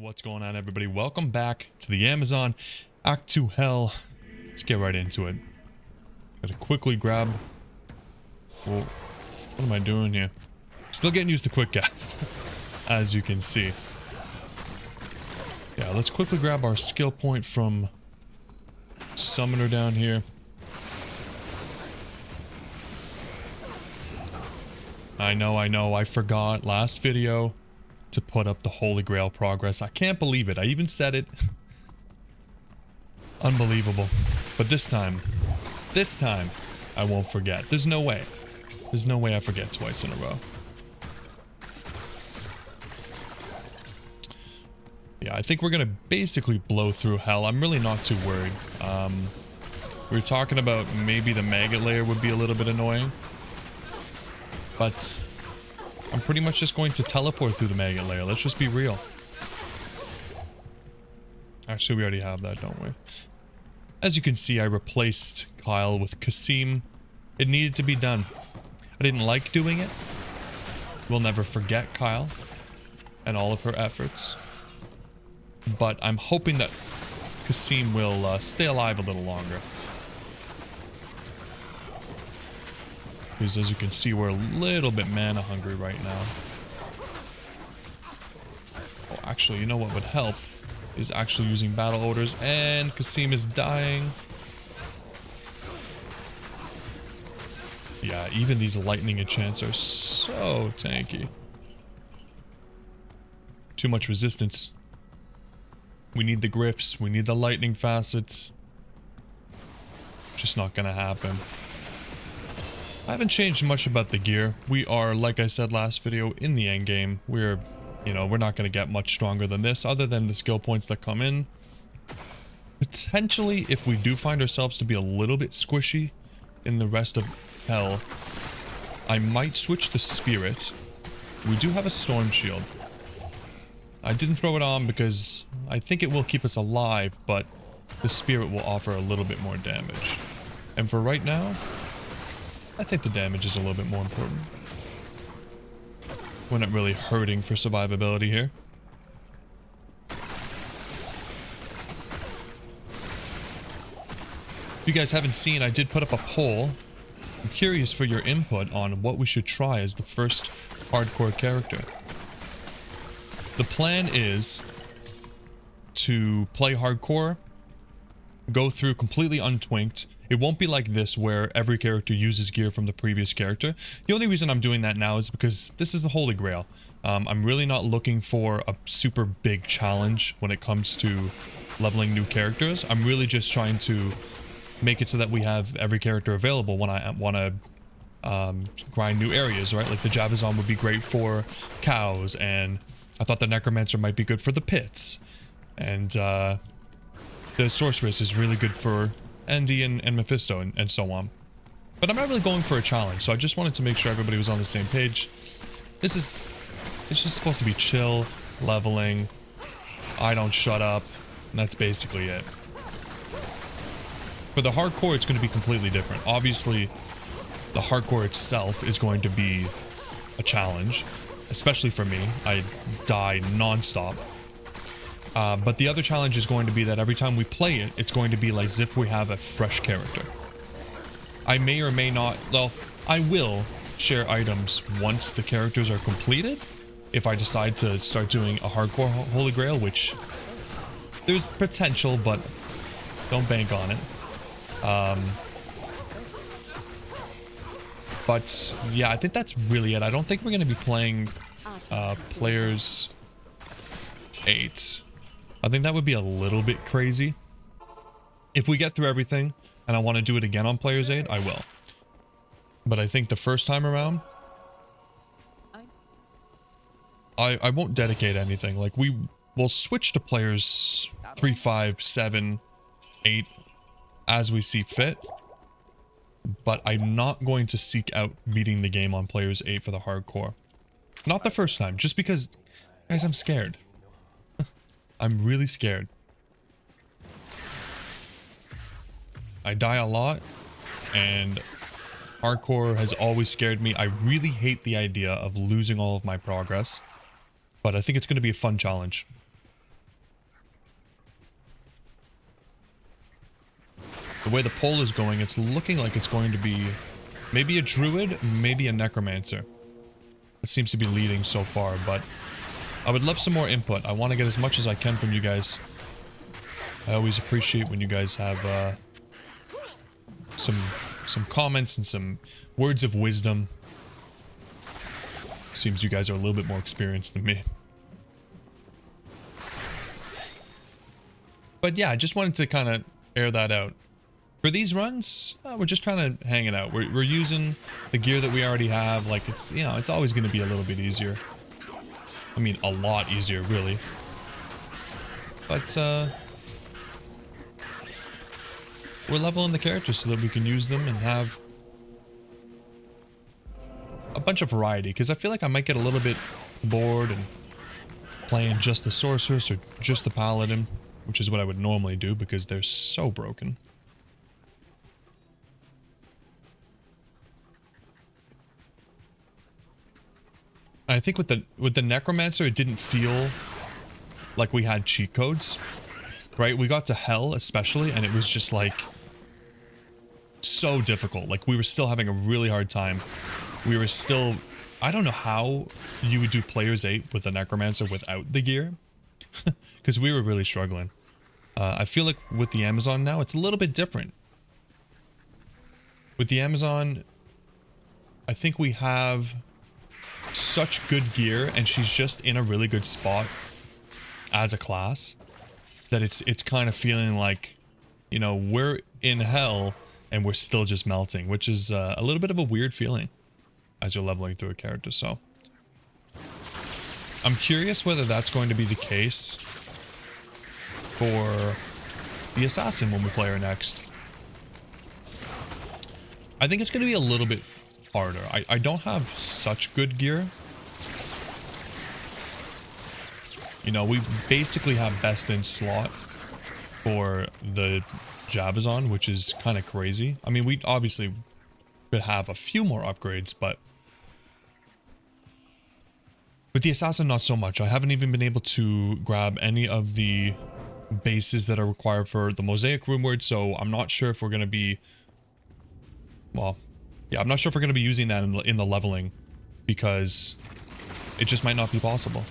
What's going on, everybody? Welcome back to the Amazon Act 2 Hell. Let's get right into it. Gotta quickly grab... Whoa. What am I doing here? Still getting used to quick cast, as you can see. Yeah, let's quickly grab our skill point from Summoner down here. I know, I forgot last video to put up the Holy Grail progress. I can't believe it. I even said it. Unbelievable. But this time, I won't forget. There's no way. There's no way I forget twice in a row. Yeah, I think we're gonna basically blow through hell. I'm really not too worried. We were talking about maybe the Maggot Lair would be a little bit annoying. But I'm pretty much just going to teleport through the Maggot Lair. Let's just be real. Actually, we already have that, don't we? As you can see, I replaced Kyle with Kasim. It needed to be done. I didn't like doing it. We'll never forget Kyle and all of her efforts. But I'm hoping that Kasim will stay alive a little longer. Because as you can see, we're a little bit mana hungry right now. Oh, actually, you know what would help is actually using battle orders, and Kasim is dying. Yeah, even these lightning enchants are so tanky. Too much resistance. We need the griffs, we need the lightning facets. Just not gonna happen. I haven't changed much about the gear. We are, like I said last video, in the end game. We're, you know, we're not going to get much stronger than this, other than the skill points that come in. Potentially, if we do find ourselves to be a little bit squishy in the rest of hell, I might switch to Spirit. We do have a Storm Shield. I didn't throw it on because I think it will keep us alive, but the Spirit will offer a little bit more damage. And for right now, I think the damage is a little bit more important. We're not really hurting for survivability here. If you guys haven't seen, I did put up a poll. I'm curious for your input on what we should try as the first hardcore character. The plan is to play hardcore, go through completely untwinked. It won't be like this where every character uses gear from the previous character. The only reason I'm doing that now is because this is the Holy Grail. I'm really not looking for a super big challenge when it comes to leveling new characters. I'm really just trying to make it so that we have every character available when I want to grind new areas, right? Like the Javazon would be great for cows, and I thought the Necromancer might be good for the pits. And the Sorceress is really good for Andy and Mephisto and so on. But I'm not really going for a challenge, so I just wanted to make sure everybody was on the same page. It's just supposed to be chill, leveling, I don't shut up, and that's basically it. For the hardcore, it's going to be completely different. Obviously, the hardcore itself is going to be a challenge, especially for me. I die non-stop. But the other challenge is going to be that every time we play it, it's going to be like as if we have a fresh character. I may or may not, well, I will share items once the characters are completed. If I decide to start doing a hardcore Holy Grail, which there's potential, but don't bank on it. But yeah, I think that's really it. I don't think we're going to be playing Players 8. I think that would be a little bit crazy. If we get through everything and I want to do it again on Players 8, I will. But I think the first time around, I won't dedicate anything. Like, we will switch to Players 3, 5, 7, 8 as we see fit. But I'm not going to seek out beating the game on Players 8 for the hardcore. Not the first time, just because, guys, I'm scared. I'm really scared. I die a lot, and hardcore has always scared me. I really hate the idea of losing all of my progress, but I think it's going to be a fun challenge. The way the poll is going, it's looking like it's going to be maybe a druid, maybe a necromancer. It seems to be leading so far, but I would love some more input. I want to get as much as I can from you guys. I always appreciate when you guys have some comments and some words of wisdom. Seems you guys are a little bit more experienced than me. But yeah, I just wanted to kind of air that out. For these runs, we're just kind of hanging out. We're using the gear that we already have. Like, it's, you know, it's always going to be a little bit easier. I mean, a lot easier, really. But, we're leveling the characters so that we can use them and have a bunch of variety. Because I feel like I might get a little bit bored and playing just the sorceress or just the paladin, which is what I would normally do because they're so broken. I think with the necromancer, it didn't feel like we had cheat codes, right? We got to hell especially, and it was just like so difficult. Like, we were still having a really hard time. We were still, I don't know how you would do players 8 with the necromancer without the gear, because we were really struggling. I feel like with the Amazon now, it's a little bit different. With the Amazon, I think we have such good gear, and she's just in a really good spot as a class, that it's kind of feeling like, you know, we're in hell and we're still just melting, which is a little bit of a weird feeling as you're leveling through a character. So I'm curious whether that's going to be the case for the assassin when we play her next. I think it's going to be a little bit harder. I don't have such good gear. You know, we basically have best in slot for the Javazon, which is kind of crazy. I mean, we obviously could have a few more upgrades, but with the assassin, not so much. I haven't even been able to grab any of the bases that are required for the Mosaic Rune Word, so I'm not sure if we're going to be, well, yeah, I'm not sure if we're going to be using that in the leveling, because it just might not be possible.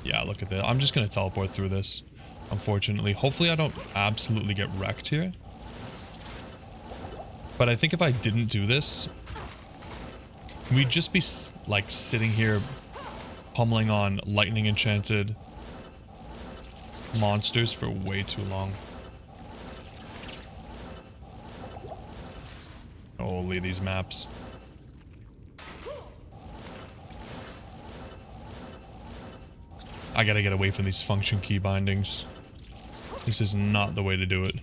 Yeah, look at that. I'm just going to teleport through this, unfortunately. Hopefully I don't absolutely get wrecked here. But I think if I didn't do this, we'd just be, like, sitting here pummeling on lightning enchanted monsters for way too long. Holy, these maps. I gotta get away from these function key bindings. This is not the way to do it.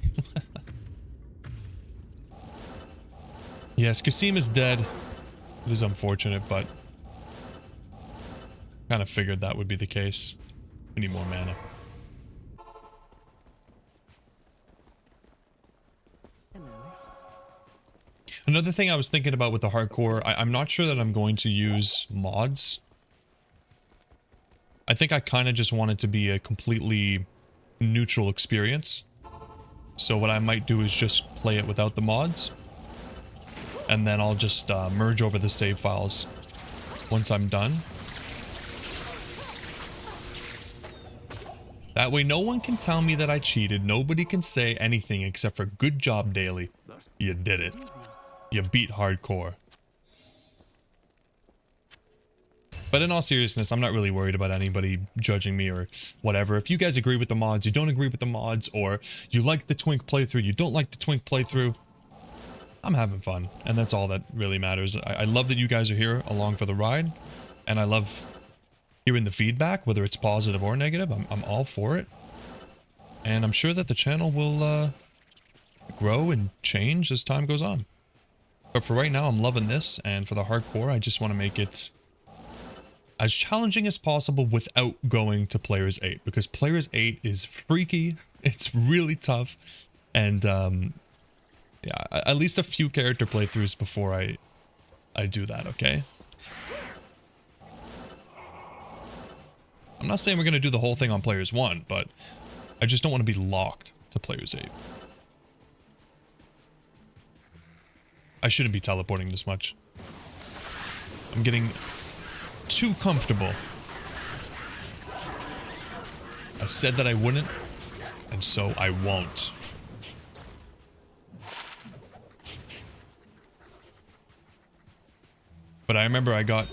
Yes, Kasim is dead. It is unfortunate, but kind of figured that would be the case. We need more mana. Another thing I was thinking about with the hardcore, I'm not sure that I'm going to use mods. I think I kind of just want it to be a completely neutral experience. So what I might do is just play it without the mods. And then I'll just merge over the save files once I'm done. That way no one can tell me that I cheated. Nobody can say anything except for good job, Daily. You did it. You beat hardcore. But in all seriousness, I'm not really worried about anybody judging me or whatever. If you guys agree with the mods, you don't agree with the mods, or you like the Twink playthrough, you don't like the Twink playthrough, I'm having fun. And that's all that really matters. I love that you guys are here along for the ride. And I love hearing the feedback, whether it's positive or negative. I'm all for it. And I'm sure that the channel will grow and change as time goes on. But for right now, I'm loving this, and for the hardcore, I just want to make it as challenging as possible without going to Players 8, because Players 8 is freaky, it's really tough, and yeah, at least a few character playthroughs before I do that, okay? I'm not saying we're going to do the whole thing on Players 1, but I just don't want to be locked to Players 8. I shouldn't be teleporting this much. I'm getting too comfortable. I said that I wouldn't, and so I won't. But I remember I got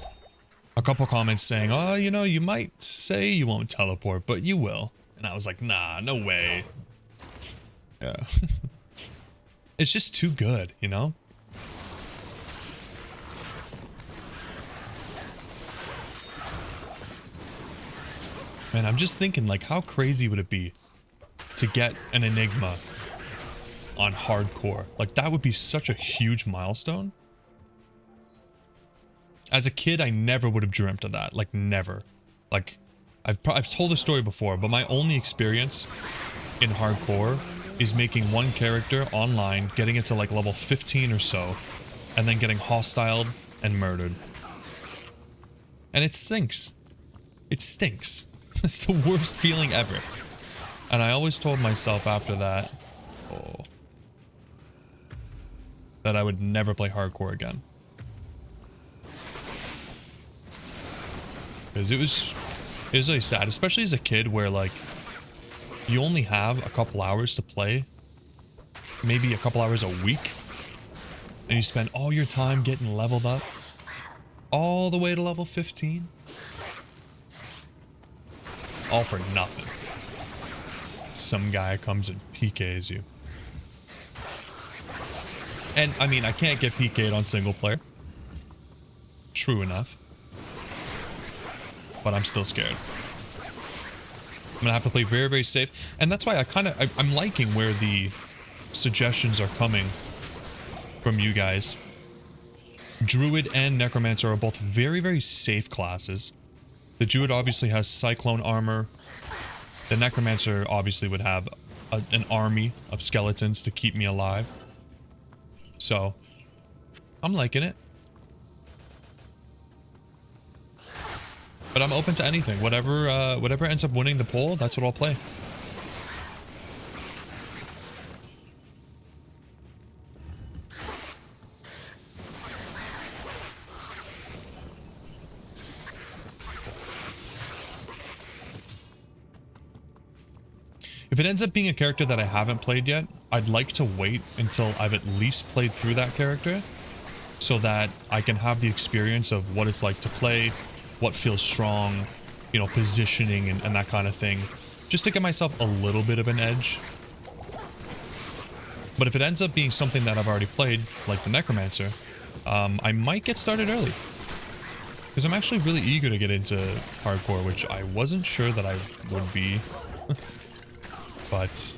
a couple comments saying, oh, you know, you might say you won't teleport, but you will. And I was like, nah, no way. Yeah. It's just too good, you know? Man, I'm just thinking, like, how crazy would it be to get an Enigma on hardcore? Like, that would be such a huge milestone. As a kid, I never would have dreamt of that. Like, never. Like, I've told this story before, but my only experience in hardcore is making one character online, getting it to like level 15 or so, and then getting hostiled and murdered. And it stinks. It stinks. It's the worst feeling ever. And I always told myself after that, that I would never play hardcore again. Because it was really sad, especially as a kid where, like, you only have a couple hours to play, maybe a couple hours a week, and you spend all your time getting leveled up, all the way to level 15, all for nothing. Some guy comes and PKs you. And, I mean, I can't get PK'd on single player. True enough. But I'm still scared. I'm gonna have to play very, very safe. And that's why I'm liking where the suggestions are coming from you guys. Druid and Necromancer are both very, very safe classes. The Druid obviously has Cyclone armor. The Necromancer obviously would have an army of skeletons to keep me alive. So, I'm liking it. But I'm open to anything. Whatever ends up winning the poll, that's what I'll play. If it ends up being a character that I haven't played yet, I'd like to wait until I've at least played through that character so that I can have the experience of what it's like to play, what feels strong, you know, positioning and that kind of thing, just to give myself a little bit of an edge. But if it ends up being something that I've already played, like the Necromancer, I might get started early. Because I'm actually really eager to get into hardcore, which I wasn't sure that I would be. But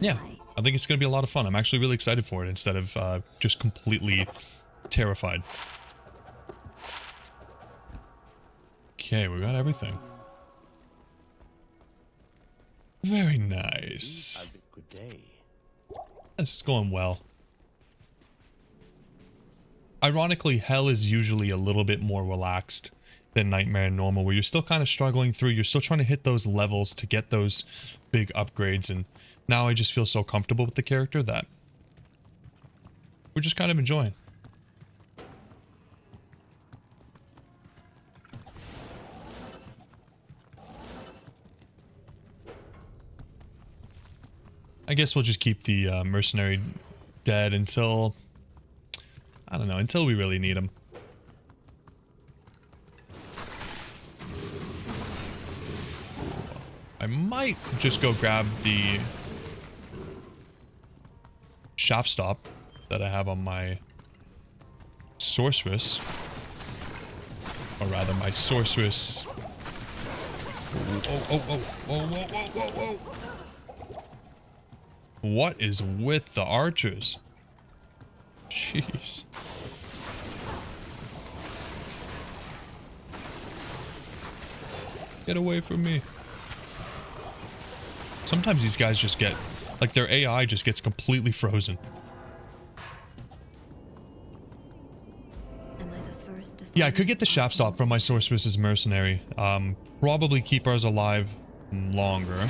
yeah, I think it's going to be a lot of fun. I'm actually really excited for it instead of just completely terrified. Okay, we got everything. Very nice. This is going well. Ironically, Hell is usually a little bit more relaxed than Nightmare and Normal, where you're still kind of struggling through, you're still trying to hit those levels to get those big upgrades, and now I just feel so comfortable with the character that we're just kind of enjoying. I guess we'll just keep the mercenary dead until, I don't know, until we really need him. I might just go grab the shaft stop that I have on my sorceress, or rather my sorceress. Whoa. What is with the archers? Jeez. Get away from me. Sometimes these guys just get, like, their AI just gets completely frozen. Am I the first to Yeah, I could get the shaft stop from my sorceress's mercenary. Probably keep ours alive longer.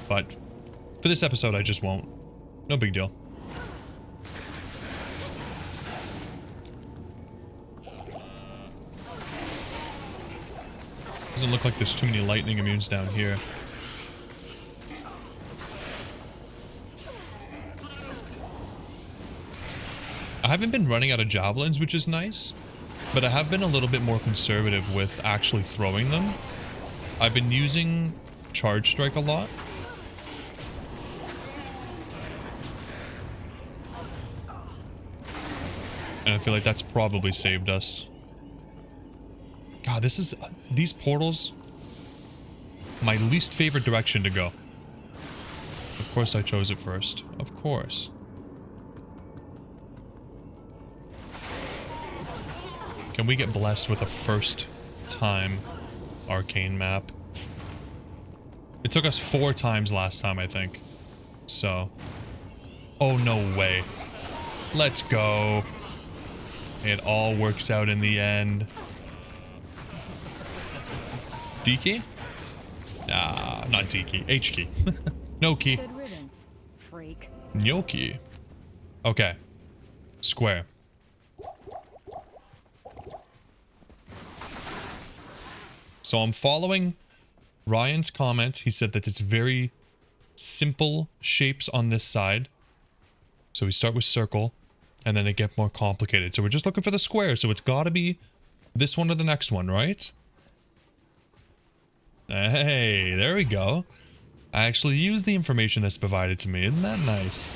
But For this episode, I just won't. No big deal. Doesn't look like there's too many lightning immunes down here. I haven't been running out of javelins, which is nice, but I have been a little bit more conservative with actually throwing them. I've been using Charge Strike a lot. And I feel like that's probably saved us. God, this is... these portals... my least favorite direction to go. Of course I chose it first. Of course. Can we get blessed with a first time Arcane map? It took us 4 times last time, I think. So... oh, no way. Let's go. It all works out in the end. D key? Nah, not D key. H key. No key. Good riddance, freak. No key. Okay. Square. So I'm following Ryan's comment. He said that it's very simple shapes on this side. So we start with circle, and then it get more complicated. So we're just looking for the square. So it's got to be this one or the next one, right? Hey, there we go. I actually used the information that's provided to me. Isn't that nice?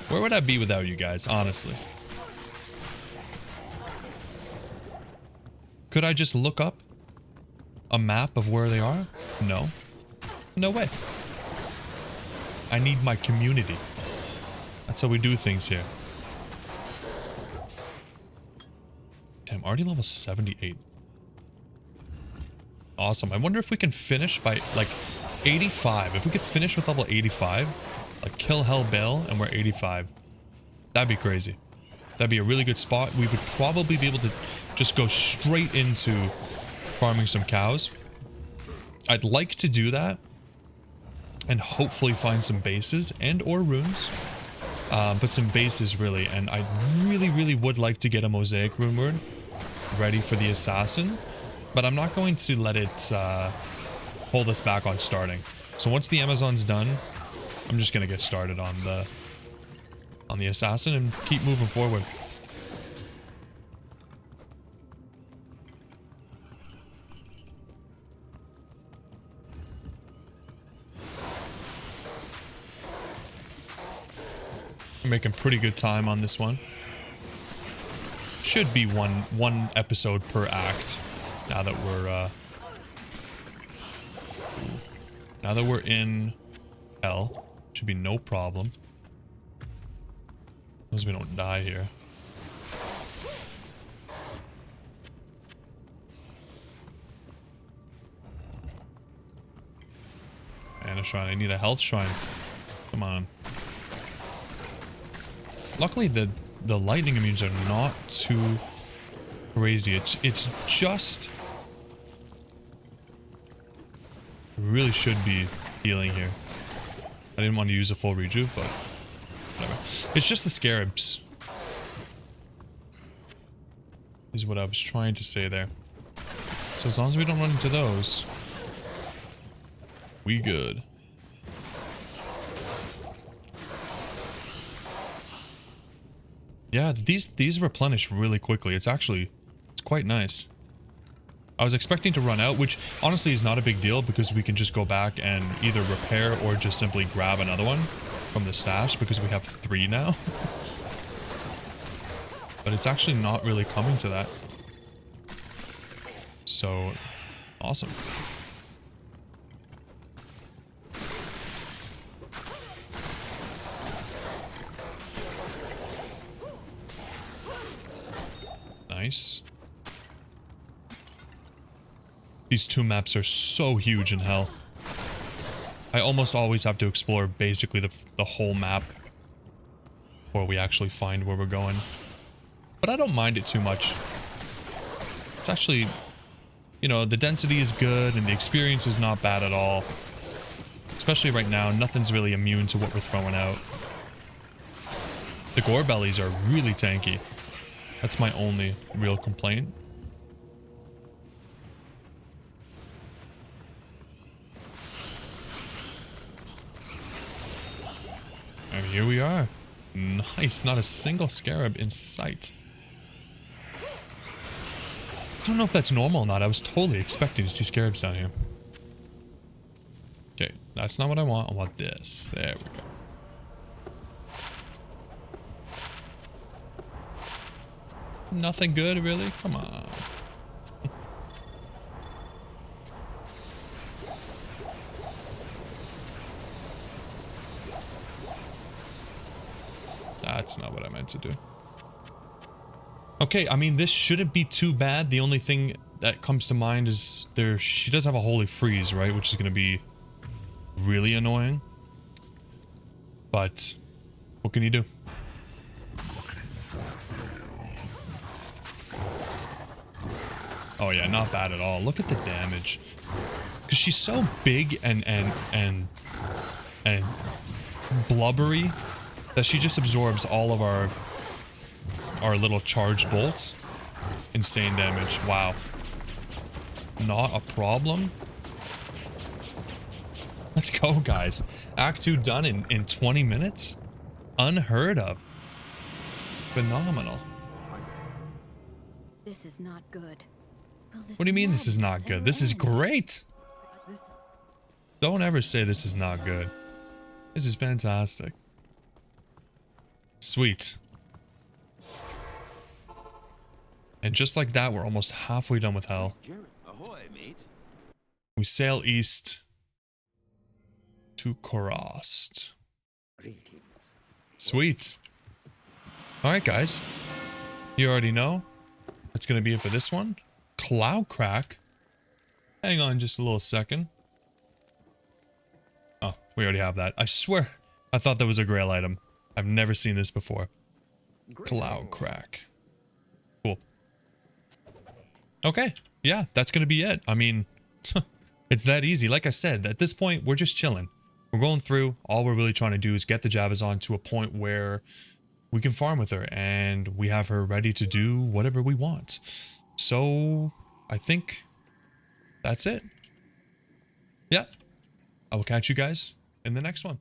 Where would I be without you guys, honestly? Could I just look up a map of where they are? No. No way. I need my community. That's how we do things here. Damn, already level 78. Awesome. I wonder if we can finish by, like, 85. If we could finish with level 85, like, kill Hell Bale, and we're 85. That'd be crazy. That'd be a really good spot. We would probably be able to just go straight into farming some cows. I'd like to do that. And hopefully find some bases and or runes. But some bases, really. And I really, really would like to get a Mosaic rune word ready for the assassin. But I'm not going to let it hold us back on starting. So once the Amazon's done, I'm just going to get started on the assassin and keep moving forward. I'm making pretty good time on this one. Should be one episode per act. Now that we're in hell, should be no problem. As long as we don't die here. And a shrine. I need a health shrine. Come on. Luckily, the lightning immunes are not too crazy. It's just... really should be healing here. I didn't want to use a full rejuve, but whatever. It's just the scarabs. Is what I was trying to say there. So as long as we don't run into those, we good. Yeah, these replenish really quickly. It's quite nice. I was expecting to run out, which honestly is not a big deal because we can just go back and either repair or just simply grab another one from the stash because we have 3 now. But it's actually not really coming to that. So, awesome. Nice. These 2 maps are so huge in hell. I almost always have to explore basically the whole map before we actually find where we're going. But I don't mind it too much. It's actually, you know, the density is good and the experience is not bad at all. It's especially right now, nothing's really immune to what we're throwing out. The gore bellies are really tanky. That's my only real complaint. And here we are. Nice, not a single scarab in sight. I don't know if that's normal or not. I was totally expecting to see scarabs down here. Okay, that's not what I want. I want this. There we go. Nothing good, really? Come on. That's not what I meant to do. Okay, I mean, this shouldn't be too bad. The only thing that comes to mind is she does have a holy freeze, right? Which is going to be really annoying. But what can you do? Oh yeah, not bad at all. Look at the damage. Because she's so big and blubbery that she just absorbs all of our little charged bolts. Insane damage. Wow. Not a problem. Let's go, guys. Act 2 done in 20 minutes? Unheard of. Phenomenal. This is not good. What do you mean this is not good? This is great. Don't ever say this is not good. This is fantastic. Sweet. And just like that, we're almost halfway done with hell. We sail east to Korost. Sweet. Alright, guys. You already know. That's going to be it for this one. Cloud Crack. Hang on just a little second. Oh, we already have that. I swear, I thought that was a Grail item. I've never seen this before. Cloud Crack. Cool. Okay. Yeah, that's going to be it. I mean, it's that easy. Like I said, at this point, we're just chilling. We're going through. All we're really trying to do is get the Javazon to a point where we can farm with her and we have her ready to do whatever we want. So, I think that's it. Yeah. I will catch you guys in the next one.